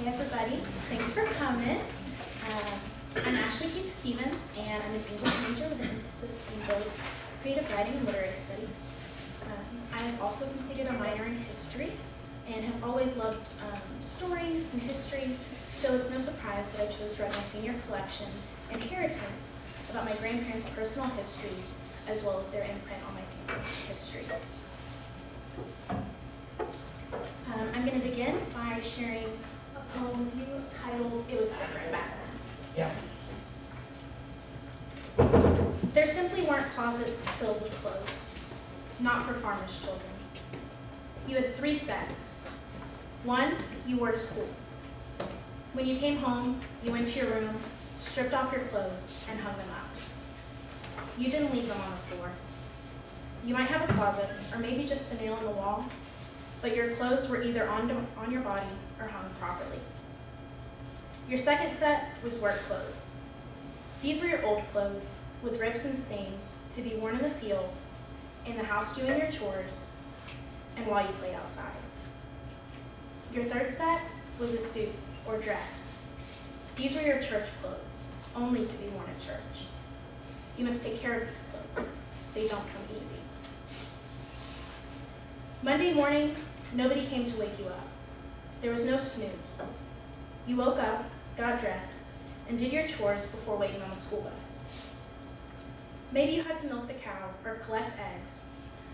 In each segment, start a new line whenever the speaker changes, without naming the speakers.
Hey everybody, thanks for coming. I'm Ashley Keith Stevens, and I'm an English major with an emphasis in both creative writing and literary studies. I have also completed a minor in history and have always loved stories and history, so it's no surprise that I chose to write my senior collection, Inheritance, about my grandparents' personal histories, as well as their imprint on my family's history. I'm going to begin by sharing a poem with you titled, It Was Different Back Then.
Yeah.
There simply weren't closets filled with clothes, not for farmers' children. You had 3 sets. 1, you wore to school. When you came home, you went to your room, stripped off your clothes, and hung them up. You didn't leave them on the floor. You might have a closet, or maybe just a nail in the wall, but your clothes were either on your body or hung properly. Your second set was work clothes. These were your old clothes, with rips and stains, to be worn in the field, in the house doing your chores, and while you played outside. Your third set was a suit or dress. These were your church clothes, only to be worn at church. You must take care of these clothes. They don't come easy. Monday morning, nobody came to wake you up. There was no snooze. You woke up, got dressed, and did your chores before waiting on the school bus. Maybe you had to milk the cow or collect eggs,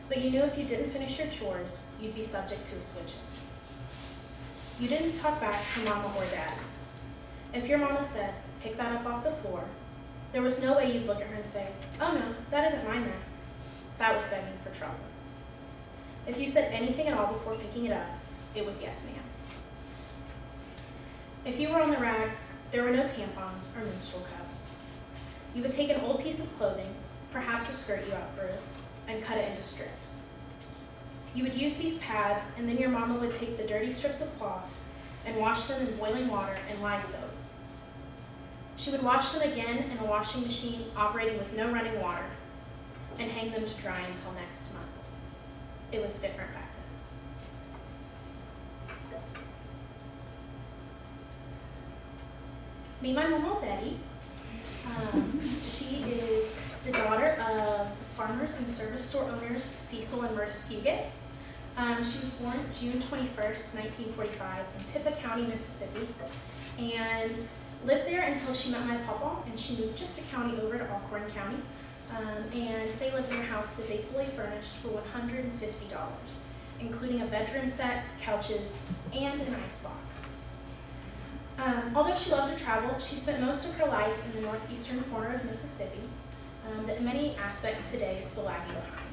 but you knew if you didn't finish your chores, you'd be subject to a switching. You didn't talk back to mama or dad. If your mama said, pick that up off the floor, there was no way you'd look at her and say, oh no, that isn't my mess. That was begging for trouble. If you said anything at all before picking it up, it was yes, ma'am. If you were on the rag, there were no tampons or menstrual cups. You would take an old piece of clothing, perhaps a skirt you outgrew, and cut it into strips. You would use these pads, and then your mama would take the dirty strips of cloth and wash them in boiling water and lye soap. She would wash them again in a washing machine operating with no running water and hang them to dry until next month. It was different back then. Meet my mama, Betty. She is the daughter of farmers and service store owners Cecil and Myrtis Fugit. She was born June 21st, 1945 in Tippah County, Mississippi, and lived there until she met my papa, and she moved just a county over to Alcorn County. And they lived in a house that they fully furnished for $150, including a bedroom set, couches, and an icebox. Although she loved to travel, she spent most of her life in the northeastern corner of Mississippi that in many aspects today is still lagging behind.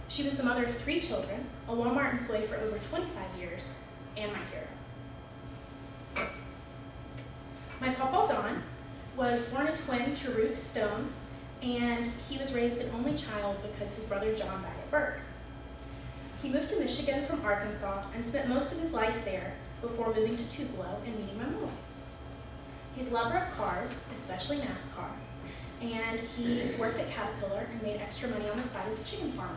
She was the mother of 3 children, a Walmart employee for over 25 years, and my hero. My papa, Don, was born a twin to Ruth Stone, and he was raised an only child because his brother John died at birth. He moved to Michigan from Arkansas and spent most of his life there before moving to Tupelo and meeting my mom. He's a lover of cars, especially NASCAR, and he worked at Caterpillar and made extra money on the side as a chicken farmer.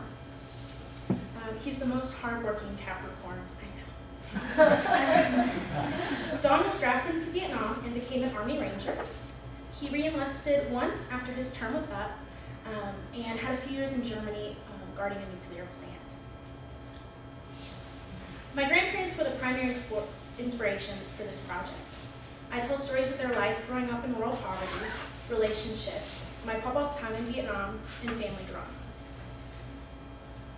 He's the most hardworking Capricorn I know. Don was drafted into Vietnam and became an Army Ranger. He re-enlisted once after his term was up and had a few years in Germany guarding a nuclear plant. My grandparents were the primary inspiration for this project. I tell stories of their life growing up in rural poverty, relationships, my papa's time in Vietnam, and family drama.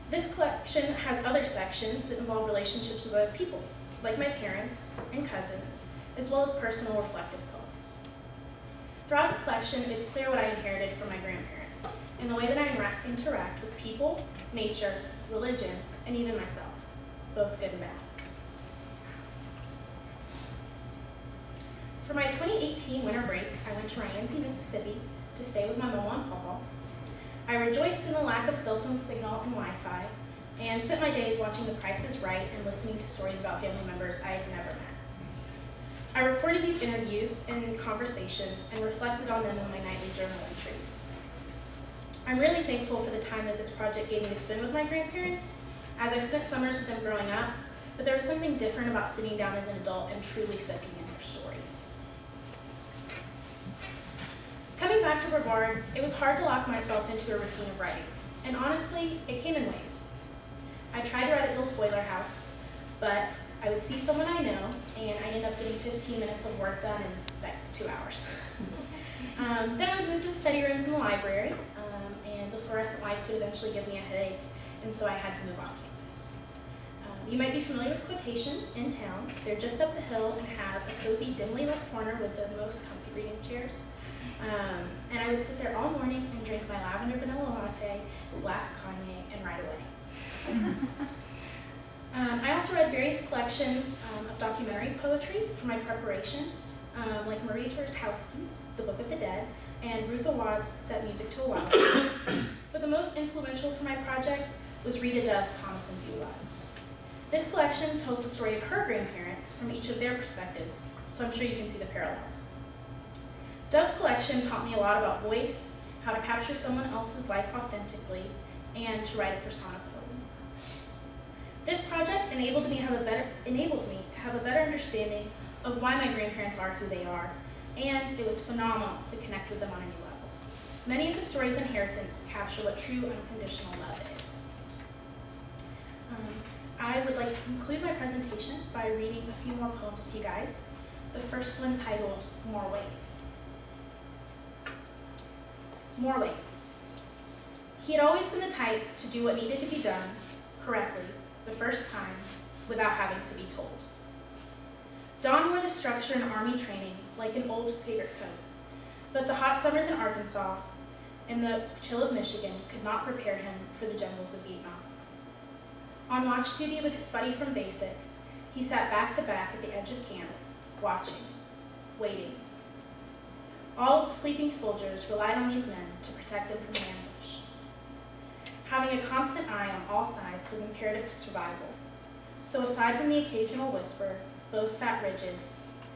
This collection has other sections that involve relationships with other people, like my parents and cousins, as well as personal reflective poems. Throughout the collection, it's clear what I inherited from my grandparents and the way that I interact with people, nature, religion, and even myself, both good and bad. For my 2018 winter break, I went to Ryancy, Mississippi to stay with my mama and papa. I rejoiced in the lack of cell phone signal and Wi-Fi, and spent my days watching The Price is Right and listening to stories about family members I had never met. I recorded these interviews and conversations and reflected on them in my nightly journal entries. I'm really thankful for the time that this project gave me to spend with my grandparents. As I spent summers with them growing up, but there was something different about sitting down as an adult and truly soaking in their stories. Coming back to Brevard, it was hard to lock myself into a routine of writing, and honestly, it came in waves. I tried to write at Bill's Boiler House, but I would see someone I know, and I ended up getting 15 minutes of work done in like 2 hours. Then I would move to the study rooms in the library, and the fluorescent lights would eventually give me a headache, and so I had to move off campus. You might be familiar with Quotations in town. They're just up the hill and have a cozy, dimly lit corner with the most comfy reading chairs. And I would sit there all morning and drink my lavender vanilla latte, blast Kanye, and write away. I also read various collections of documentary poetry for my preparation, like Marie Tartowski's The Book of the Dead, and Ruth Awad's Set Music to a Wild Thing. But the most influential for my project was Rita Dove's Thomas and Beulah. This collection tells the story of her grandparents from each of their perspectives, so I'm sure you can see the parallels. Dove's collection taught me a lot about voice, how to capture someone else's life authentically, and to write a persona poem. This project enabled me to have a better understanding of why my grandparents are who they are, and it was phenomenal to connect with them on a new level. Many of the stories in Inheritance capture what true unconditional love is. I would like to conclude my presentation by reading a few more poems to you guys. The first one titled More Weight. More weight. He had always been the type to do what needed to be done correctly the first time without having to be told. Don wore the structure in Army training like an old favorite coat, but the hot summers in Arkansas and the chill of Michigan could not prepare him for the jungles of Vietnam. On watch duty with his buddy from Basic, he sat back to back at the edge of camp, watching, waiting. All of the sleeping soldiers relied on these men to protect them from an ambush. Having a constant eye on all sides was imperative to survival, so aside from the occasional whisper, both sat rigid,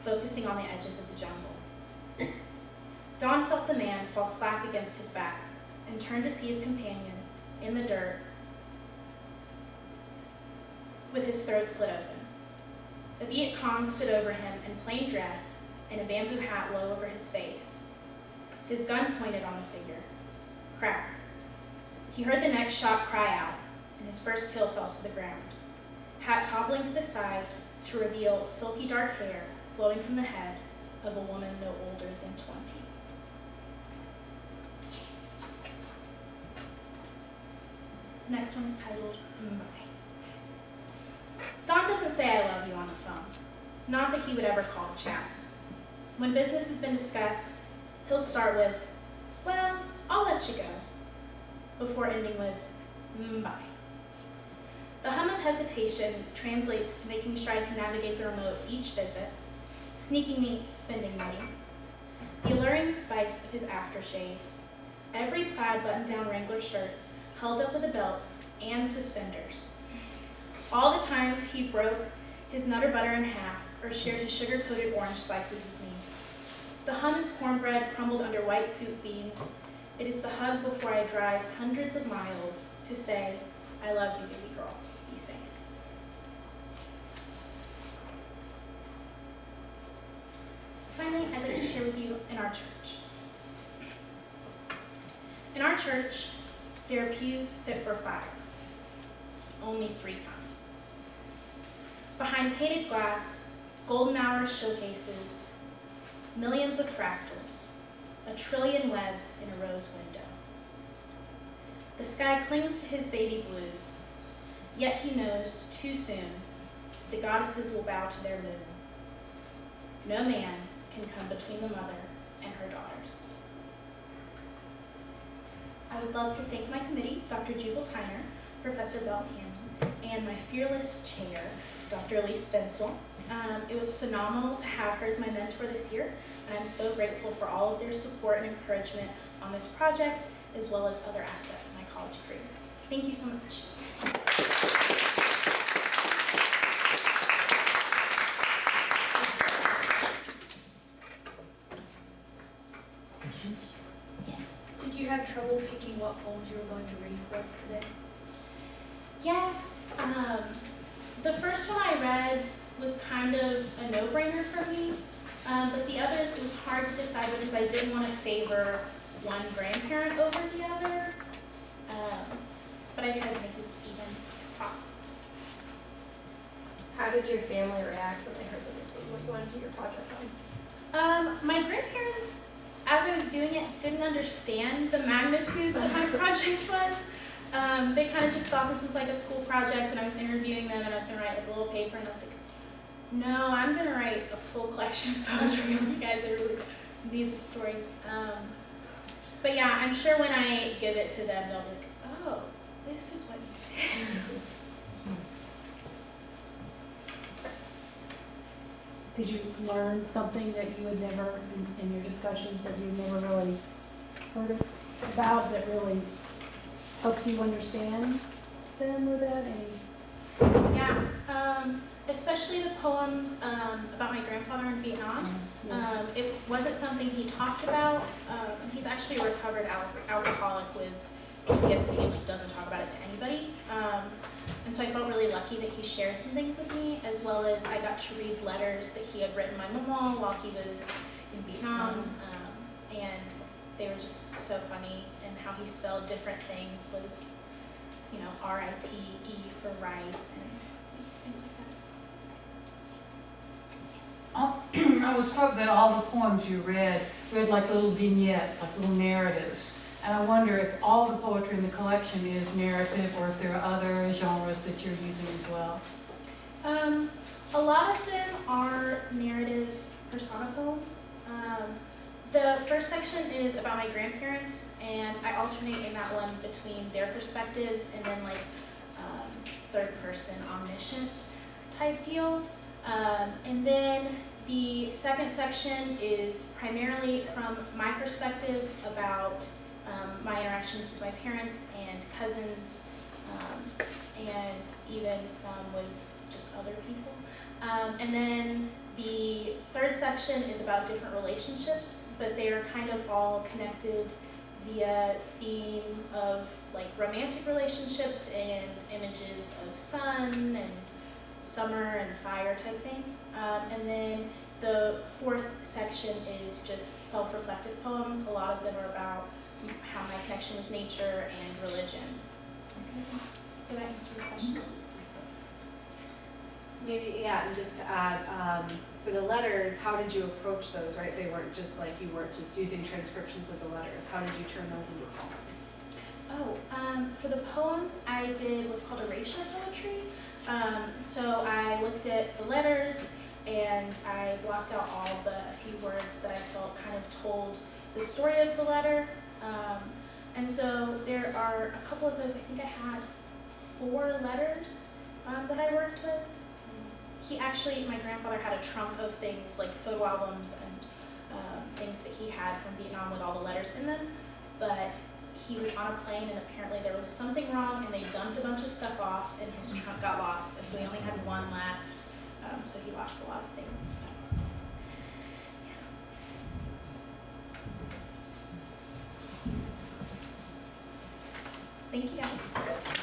focusing on the edges of the jungle. Don felt the man fall slack against his back and turned to see his companion in the dirt with his throat slit open. A Viet Cong stood over him in plain dress and a bamboo hat low over his face. His gun pointed on the figure. Crack. He heard the next shot cry out, and his first kill fell to the ground, hat toppling to the side to reveal silky dark hair flowing from the head of a woman no older than 20. The next one is titled Mumbai. Don doesn't say I love you on the phone. Not that he would ever call to chat. When business has been discussed, he'll start with, well, I'll let you go, before ending with, bye. The hum of hesitation translates to making sure I can navigate the remote each visit, sneaking me spending money, the alluring spice of his aftershave, every plaid button-down Wrangler shirt held up with a belt and suspenders, all the times he broke his Nutter Butter in half or shared his sugar-coated orange slices with me. The hum is cornbread crumbled under white soup beans. It is the hug before I drive hundreds of miles to say, I love you, baby girl. Be safe. Finally, I'd like to share with you in our church. In our church, there are pews fit for 5. Only 3 come. Behind painted glass, golden hour showcases, millions of fractals, a trillion webs in a rose window. The sky clings to his baby blues, yet he knows too soon the goddesses will bow to their moon. No man can come between the mother and her daughters. I would love to thank my committee, Dr. Jubal Tyner, Professor Bell Hammond, and my fearless chair, Dr. Elise Bensel. It was phenomenal to have her as my mentor this year, and I'm so grateful for all of their support and encouragement on this project, as well as other aspects of my college career. Thank you so much.
Questions?
Yes.
Did you have trouble picking what poems you were going to read for us today?
Yes. The first one I read was kind of a no-brainer for me, but the others, it was hard to decide because I didn't want to favor one grandparent over the other. But I tried to make this even as possible.
How did your family react when they heard that this was what you wanted to do your project on?
My grandparents, as I was doing it, didn't understand the magnitude of my project was. They kind of just thought this was like a school project, and I was interviewing them, and I was going to write like a little paper, and I was like, no, I'm going to write a full collection of poetry on you guys. I really need the stories. But yeah, I'm sure when I give it to them, they'll be like, oh, this is what you did.
Did you learn something that you had never, in your discussions, that you'd never really heard about, that really helped you understand them or that?
Yeah, especially the poems about my grandfather in Vietnam. It wasn't something he talked about. He's actually a recovered alcoholic with PTSD and like doesn't talk about it to anybody. And so I felt really lucky that he shared some things with me, as well as I got to read letters that he had written my mama while he was in Vietnam. And they were just so funny, and how he spelled different things was, you know, R-I-T-E for right, and things like that. Yes.
I was struck that all the poems you read like little vignettes, like little narratives. And I wonder if all the poetry in the collection is narrative, or if there are other genres that you're using as well.
A lot of them are narrative persona poems. The first section is about my grandparents, and I alternate in that one between their perspectives and then like third person omniscient type deal. And then the second section is primarily from my perspective about my interactions with my parents and cousins, and even some with just other people. And then the third section is about different relationships, but they are kind of all connected via theme of like romantic relationships and images of sun and summer and fire type things. And then the fourth section is just self-reflective poems. A lot of them are about how my connection with nature and religion. Did I answer your question?
Maybe, yeah, and just to add, for the letters, how did you approach those, right? They weren't just like, you weren't just using transcriptions of the letters. How did you turn those into poems?
Oh, for the poems, I did what's called erasure poetry. So I looked at the letters, and I blocked out all the few words that I felt kind of told the story of the letter. And so there are a couple of those. I think I had 4 letters that I worked with. My grandfather had a trunk of things like photo albums and things that he had from Vietnam with all the letters in them. But he was on a plane, and apparently there was something wrong, and they dumped a bunch of stuff off, and his trunk got lost, and so he only had 1 left. So he lost a lot of things. Thank you guys.